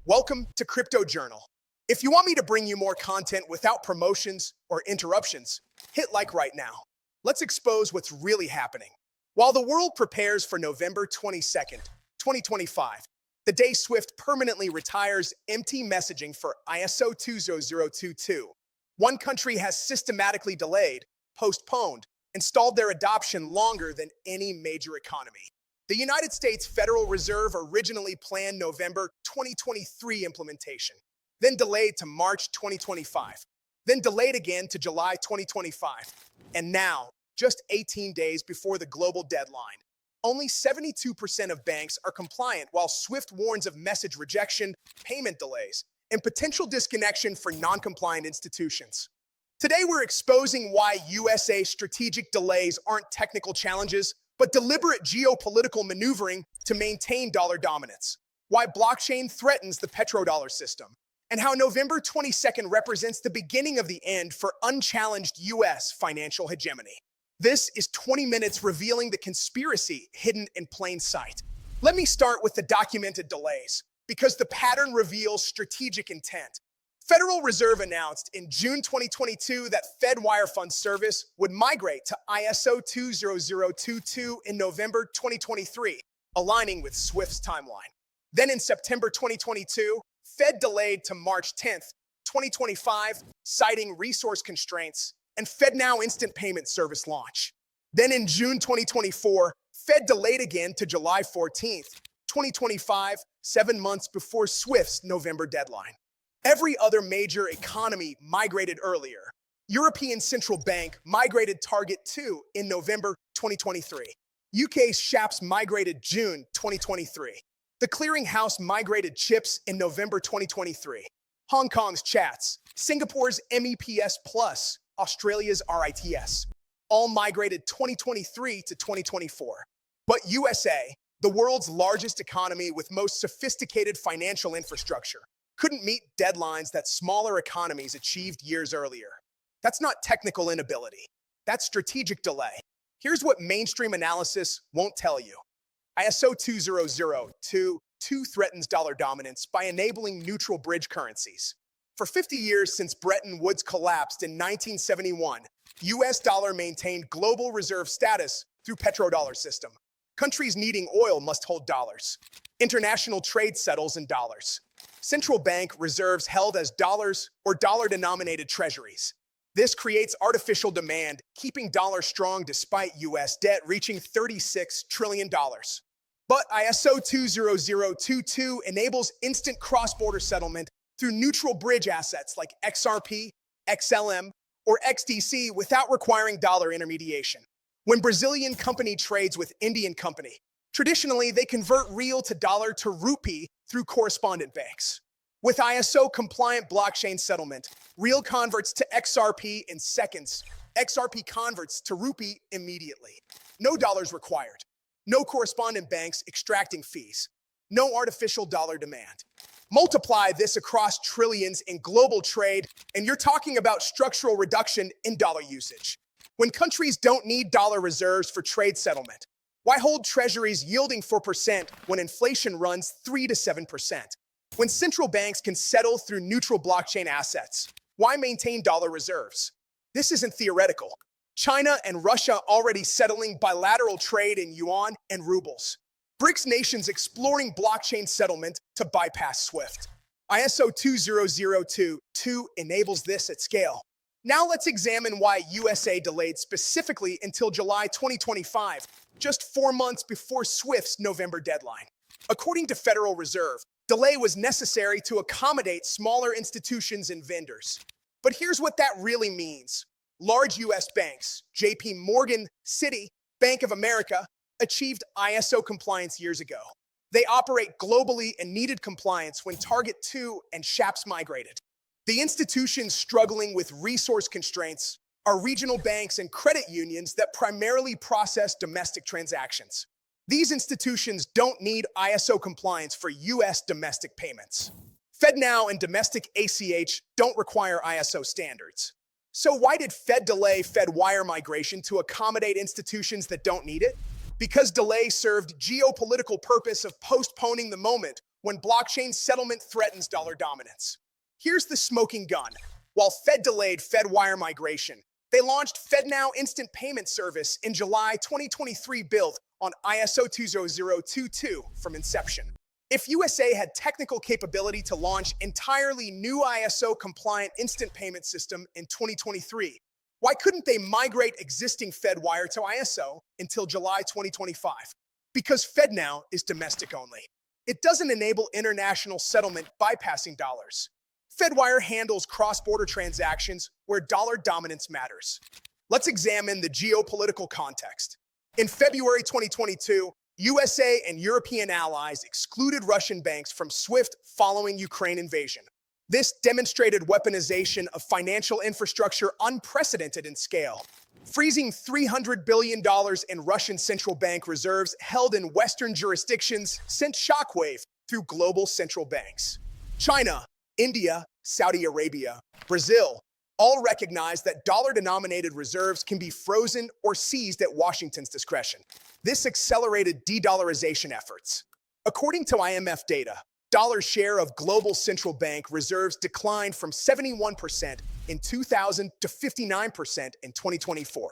Welcome to Crypto Journal. If you want me to bring you more content without promotions or interruptions, hit like right now. Let's expose what's really happening. While the world prepares for November 22nd, 2025, the day SWIFT permanently retires empty messaging for ISO 20022, one country has systematically delayed, postponed, and stalled their adoption longer than any major economy. The United States Federal Reserve originally planned November 2023 implementation, then delayed to March 2025, then delayed again to July 2025. And now, just 18 days before the global deadline, only 72% of banks are compliant, while SWIFT warns of message rejection, payment delays, and potential disconnection for non-compliant institutions. Today, we're exposing why USA strategic delays aren't technical challenges, but deliberate geopolitical maneuvering to maintain dollar dominance, why blockchain threatens the petrodollar system, and how November 22nd represents the beginning of the end for unchallenged US financial hegemony. This is 20 minutes revealing the conspiracy hidden in plain sight. Let me start with the documented delays, because the pattern reveals strategic intent. Federal Reserve announced in June 2022 that Fed Wire Fund Service would migrate to ISO 20022 in November 2023, aligning with SWIFT's timeline. Then in September 2022, Fed delayed to March 10th, 2025, citing resource constraints and FedNow Instant Payment Service launch. Then in June 2024, Fed delayed again to July 14th, 2025, 7 months before SWIFT's November deadline. Every other major economy migrated earlier. European Central Bank migrated Target 2 in November 2023. UK's SHAPS migrated June 2023. The Clearing House migrated CHIPS in November 2023. Hong Kong's CHATS, Singapore's MEPS Plus, Australia's RITS, all migrated 2023 to 2024. But USA, the world's largest economy with most sophisticated financial infrastructure, couldn't meet deadlines that smaller economies achieved years earlier. That's not technical inability. That's strategic delay. Here's what mainstream analysis won't tell you. ISO 20022 threatens dollar dominance by enabling neutral bridge currencies. For 50 years since Bretton Woods collapsed in 1971, US dollar maintained global reserve status through petrodollar system. Countries needing oil must hold dollars. International trade settles in dollars. Central bank reserves held as dollars or dollar-denominated treasuries. This creates artificial demand, keeping dollars strong despite U.S. debt reaching $36 trillion. But ISO 20022 enables instant cross-border settlement through neutral bridge assets like XRP, XLM, or XDC without requiring dollar intermediation. When Brazilian company trades with Indian company, traditionally they convert real to dollar to rupee through correspondent banks. With ISO-compliant blockchain settlement, real converts to XRP in seconds. XRP converts to rupee immediately. No dollars required. No correspondent banks extracting fees. No artificial dollar demand. Multiply this across trillions in global trade, and you're talking about structural reduction in dollar usage. When countries don't need dollar reserves for trade settlement, why hold treasuries yielding 4% when inflation runs 3 to 7%? When central banks can settle through neutral blockchain assets, why maintain dollar reserves? This isn't theoretical. China and Russia already settling bilateral trade in yuan and rubles. BRICS nations exploring blockchain settlement to bypass SWIFT. ISO 20022 enables this at scale. Now let's examine why USA delayed specifically until July 2025, just 4 months before SWIFT's November deadline. According to Federal Reserve, delay was necessary to accommodate smaller institutions and vendors. But here's what that really means. Large US banks, JP Morgan, Citi, Bank of America, achieved ISO compliance years ago. They operate globally and needed compliance when Target 2 and SHAPS migrated. The institutions struggling with resource constraints are regional banks and credit unions that primarily process domestic transactions. These institutions don't need ISO compliance for US domestic payments. FedNow and domestic ACH don't require ISO standards. So why did Fed delay Fed wire migration to accommodate institutions that don't need it? Because delay served geopolitical purpose of postponing the moment when blockchain settlement threatens dollar dominance. Here's the smoking gun. While Fed delayed FedWire migration, they launched FedNow Instant Payment Service in July 2023 built on ISO 20022 from inception. If USA had technical capability to launch entirely new ISO-compliant instant payment system in 2023, why couldn't they migrate existing FedWire to ISO until July 2025? Because FedNow is domestic only. It doesn't enable international settlement bypassing dollars. FedWire handles cross-border transactions where dollar dominance matters. Let's examine the geopolitical context. In February 2022, USA and European allies excluded Russian banks from SWIFT following Ukraine invasion. This demonstrated weaponization of financial infrastructure unprecedented in scale, freezing $300 billion in Russian central bank reserves held in Western jurisdictions sent shockwave through global central banks. China, India, Saudi Arabia, Brazil all recognize that dollar-denominated reserves can be frozen or seized at Washington's discretion. This accelerated de-dollarization efforts. According to IMF data, dollar's share of global central bank reserves declined from 71% in 2000 to 59% in 2024.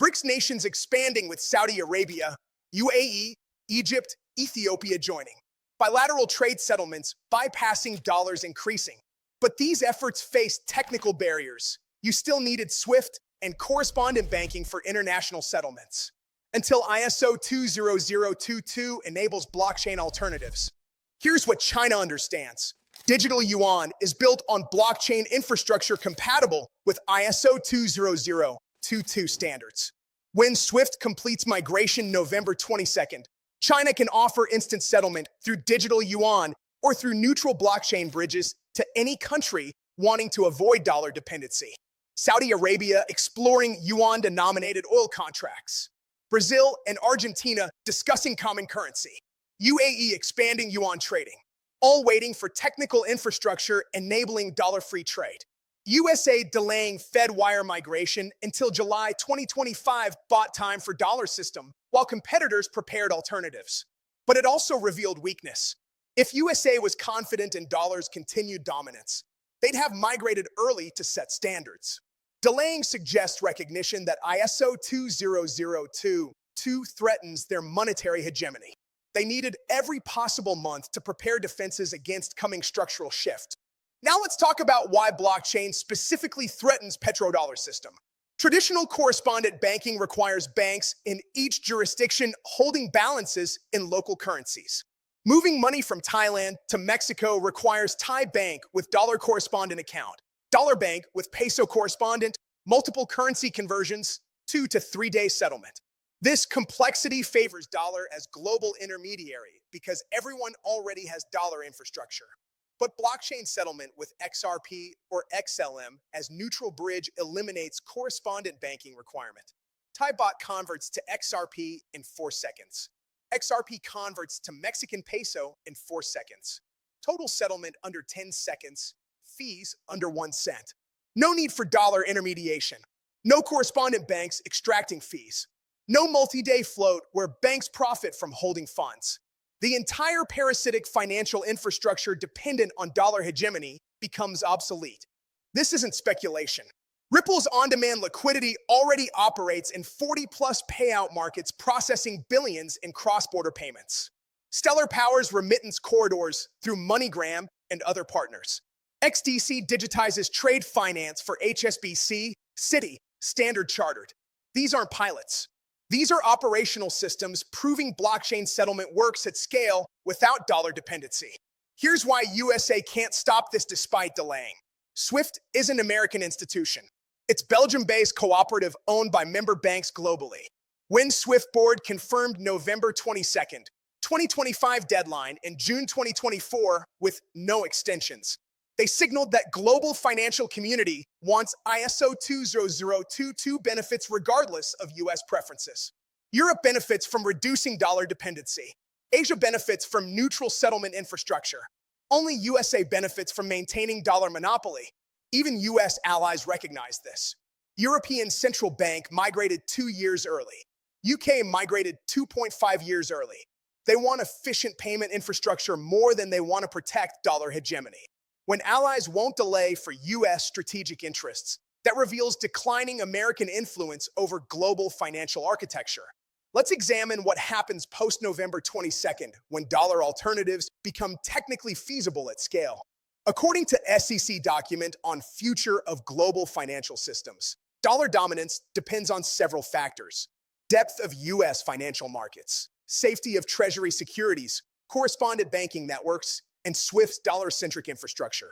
BRICS nations expanding with Saudi Arabia, UAE, Egypt, Ethiopia joining. Bilateral trade settlements bypassing dollars increasing. But these efforts faced technical barriers. You still needed SWIFT and correspondent banking for international settlements. Until ISO 20022 enables blockchain alternatives. Here's what China understands. Digital yuan is built on blockchain infrastructure compatible with ISO 20022 standards. When SWIFT completes migration November 22nd, China can offer instant settlement through digital yuan or through neutral blockchain bridges to any country wanting to avoid dollar dependency. Saudi Arabia exploring yuan-denominated oil contracts. Brazil and Argentina discussing common currency. UAE expanding yuan trading. All waiting for technical infrastructure enabling dollar-free trade. USA delaying FedWire migration until July 2025 bought time for dollar system, while competitors prepared alternatives. But it also revealed weakness. If USA was confident in dollar's continued dominance, they'd have migrated early to set standards. Delaying suggests recognition that ISO 20022 threatens their monetary hegemony. They needed every possible month to prepare defenses against coming structural shift. Now let's talk about why blockchain specifically threatens petrodollar system. Traditional correspondent banking requires banks in each jurisdiction holding balances in local currencies. Moving money from Thailand to Mexico requires Thai bank with dollar correspondent account, dollar bank with peso correspondent, multiple currency conversions, 2 to 3 day settlement. This complexity favors dollar as global intermediary because everyone already has dollar infrastructure. But blockchain settlement with XRP or XLM as neutral bridge eliminates correspondent banking requirement. Thai bot converts to XRP in 4 seconds. XRP converts to Mexican peso in 4 seconds. Total settlement under 10 seconds. Fees under 1 cent. No need for dollar intermediation. No correspondent banks extracting fees. No multi-day float where banks profit from holding funds. The entire parasitic financial infrastructure dependent on dollar hegemony becomes obsolete. This isn't speculation. Ripple's on-demand liquidity already operates in 40-plus payout markets processing billions in cross-border payments. Stellar powers remittance corridors through MoneyGram and other partners. XDC digitizes trade finance for HSBC, Citi, Standard Chartered. These aren't pilots. These are operational systems proving blockchain settlement works at scale without dollar dependency. Here's why USA can't stop this despite delaying. SWIFT is an American institution. It's Belgium-based cooperative owned by member banks globally. When SWIFT board confirmed November 22nd, 2025 deadline in June 2024 with no extensions, they signaled that global financial community wants ISO 20022 benefits regardless of US preferences. Europe benefits from reducing dollar dependency. Asia benefits from neutral settlement infrastructure. Only USA benefits from maintaining dollar monopoly. Even US allies recognize this. European Central Bank migrated 2 years early. UK migrated 2.5 years early. They want efficient payment infrastructure more than they want to protect dollar hegemony. When allies won't delay for U.S. strategic interests, that reveals declining American influence over global financial architecture. Let's examine what happens post-November 22nd when dollar alternatives become technically feasible at scale. According to SEC document on future of global financial systems, dollar dominance depends on several factors: depth of U.S. financial markets, safety of treasury securities, correspondent banking networks, and SWIFT's dollar-centric infrastructure.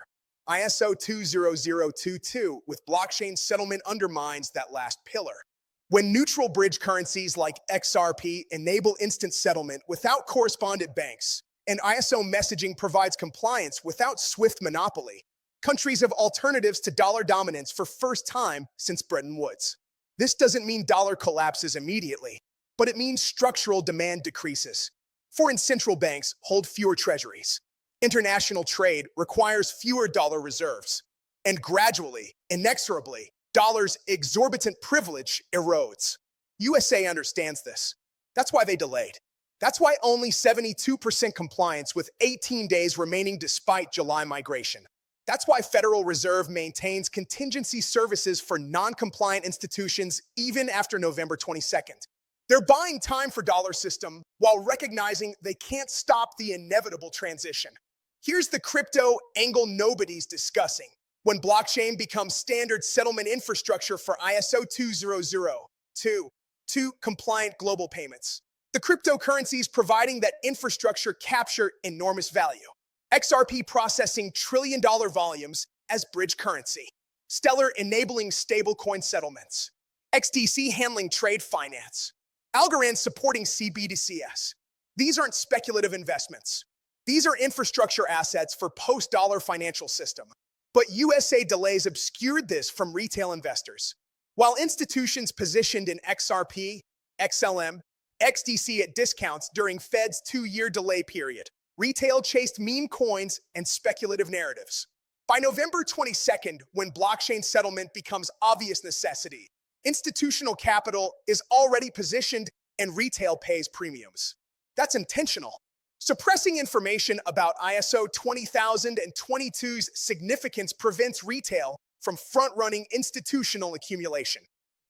ISO 20022 with blockchain settlement undermines that last pillar. When neutral bridge currencies like XRP enable instant settlement without correspondent banks, and ISO messaging provides compliance without SWIFT monopoly, countries have alternatives to dollar dominance for first time since Bretton Woods. This doesn't mean dollar collapses immediately, but it means structural demand decreases. Foreign central banks hold fewer treasuries. International trade requires fewer dollar reserves. And gradually, inexorably, dollar's exorbitant privilege erodes. USA understands this. That's why they delayed. That's why only 72% compliance with 18 days remaining despite July migration. That's why Federal Reserve maintains contingency services for non-compliant institutions even after November 22nd. They're buying time for dollar system while recognizing they can't stop the inevitable transition. Here's the crypto angle nobody's discussing. When blockchain becomes standard settlement infrastructure for ISO 20022 compliant global payments, the cryptocurrencies providing that infrastructure capture enormous value. XRP processing trillion-dollar volumes as bridge currency. Stellar enabling stablecoin settlements. XDC handling trade finance. Algorand supporting CBDCs. These aren't speculative investments. These are infrastructure assets for post-dollar financial system. But USA delays obscured this from retail investors. While institutions positioned in XRP, XLM, XDC at discounts during Fed's 2-year delay period, retail chased meme coins and speculative narratives. By November 22nd, when blockchain settlement becomes obvious necessity, institutional capital is already positioned and retail pays premiums. That's intentional. Suppressing information about ISO 20022's significance prevents retail from front-running institutional accumulation.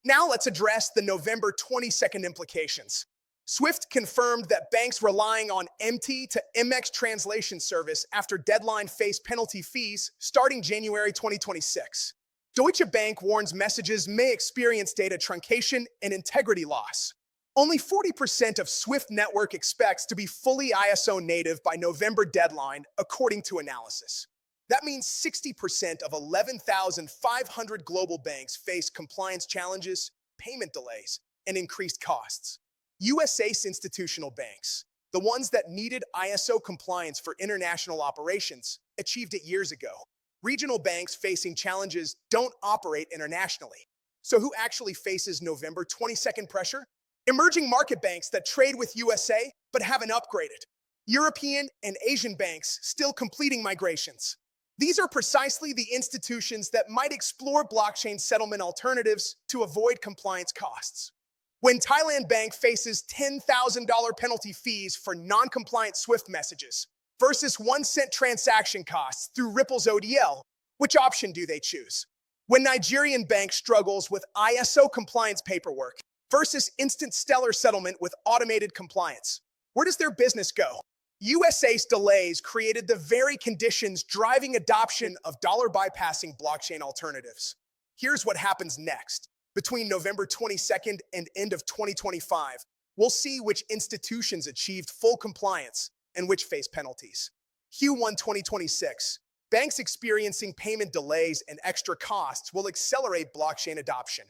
Now let's address the November 22nd implications. SWIFT confirmed that banks relying on MT to MX translation service after deadline face penalty fees starting January 2026. Deutsche Bank warns messages may experience data truncation and integrity loss. Only 40% of SWIFT network expects to be fully ISO native by November deadline, according to analysis. That means 60% of 11,500 global banks face compliance challenges, payment delays, and increased costs. USA's institutional banks, the ones that needed ISO compliance for international operations, achieved it years ago. Regional banks facing challenges don't operate internationally. So who actually faces November 22nd pressure? Emerging market banks that trade with USA but haven't upgraded. European and Asian banks still completing migrations. These are precisely the institutions that might explore blockchain settlement alternatives to avoid compliance costs. When Thailand Bank faces $10,000 penalty fees for non-compliant SWIFT messages versus 1-cent transaction costs through Ripple's ODL, which option do they choose? When Nigerian Bank struggles with ISO compliance paperwork versus instant stellar settlement with automated compliance, where does their business go? USA's delays created the very conditions driving adoption of dollar bypassing blockchain alternatives. Here's what happens next. Between November 22nd and end of 2025, we'll see which institutions achieved full compliance and which face penalties. Q1 2026, banks experiencing payment delays and extra costs will accelerate blockchain adoption.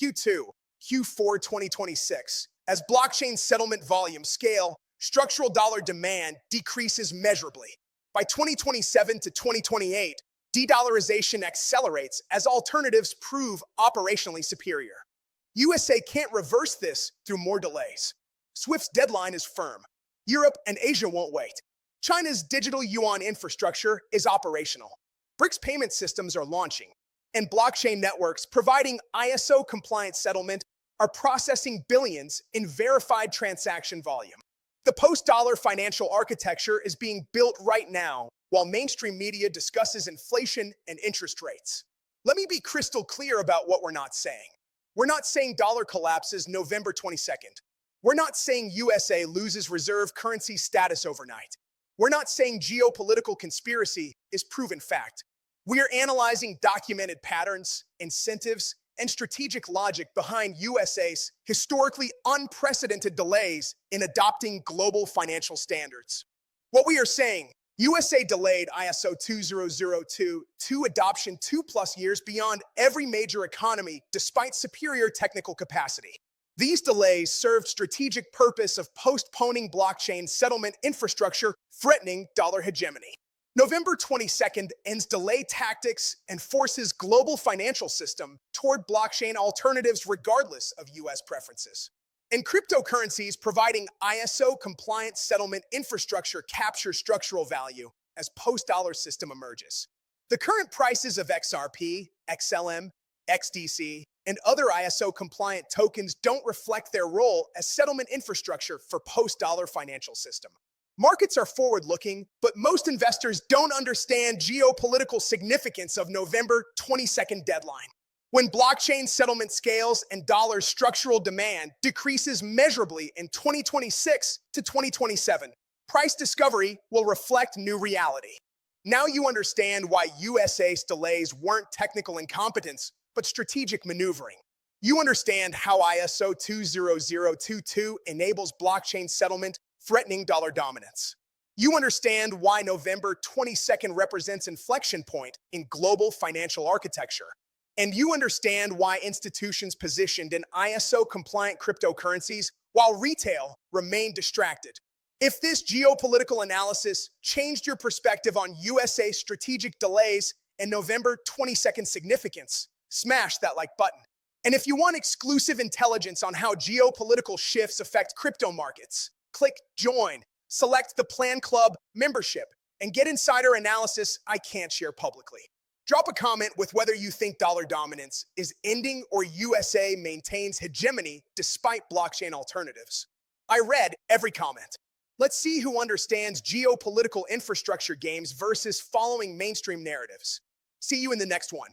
Q4 2026, as blockchain settlement volumes scale, structural dollar demand decreases measurably. By 2027 to 2028, de-dollarization accelerates as alternatives prove operationally superior. USA can't reverse this through more delays. SWIFT's deadline is firm. Europe and Asia won't wait. China's digital yuan infrastructure is operational. BRICS payment systems are launching, and blockchain networks providing ISO-compliant settlement are processing billions in verified transaction volume. The post-dollar financial architecture is being built right now, while mainstream media discusses inflation and interest rates. Let me be crystal clear about what we're not saying. We're not saying dollar collapses November 22nd. We're not saying USA loses reserve currency status overnight. We're not saying geopolitical conspiracy is proven fact. We are analyzing documented patterns, incentives, and strategic logic behind USA's historically unprecedented delays in adopting global financial standards. What we are saying, USA delayed ISO 2002 adoption 2+ years beyond every major economy despite superior technical capacity. These delays served strategic purpose of postponing blockchain settlement infrastructure, threatening dollar hegemony. November 22nd ends delay tactics and forces global financial system toward blockchain alternatives regardless of US preferences. And cryptocurrencies providing ISO-compliant settlement infrastructure capture structural value as post-dollar system emerges. The current prices of XRP, XLM, XDC, and other ISO-compliant tokens don't reflect their role as settlement infrastructure for post-dollar financial system. Markets are forward-looking, but most investors don't understand geopolitical significance of November 22nd deadline. When blockchain settlement scales and dollar structural demand decreases measurably in 2026 to 2027, price discovery will reflect new reality. Now you understand why USA's delays weren't technical incompetence, but strategic maneuvering. You understand how ISO 20022 enables blockchain settlement, threatening dollar dominance. You understand why November 22nd represents inflection point in global financial architecture. And you understand why institutions positioned in ISO-compliant cryptocurrencies while retail remain distracted. If this geopolitical analysis changed your perspective on USA's strategic delays and November 22nd significance, smash that like button. And if you want exclusive intelligence on how geopolitical shifts affect crypto markets, click Join, select the Plan Club membership, and get insider analysis I can't share publicly. Drop a comment with whether you think dollar dominance is ending or USA maintains hegemony despite blockchain alternatives. I read every comment. Let's see who understands geopolitical infrastructure games versus following mainstream narratives. See you in the next one.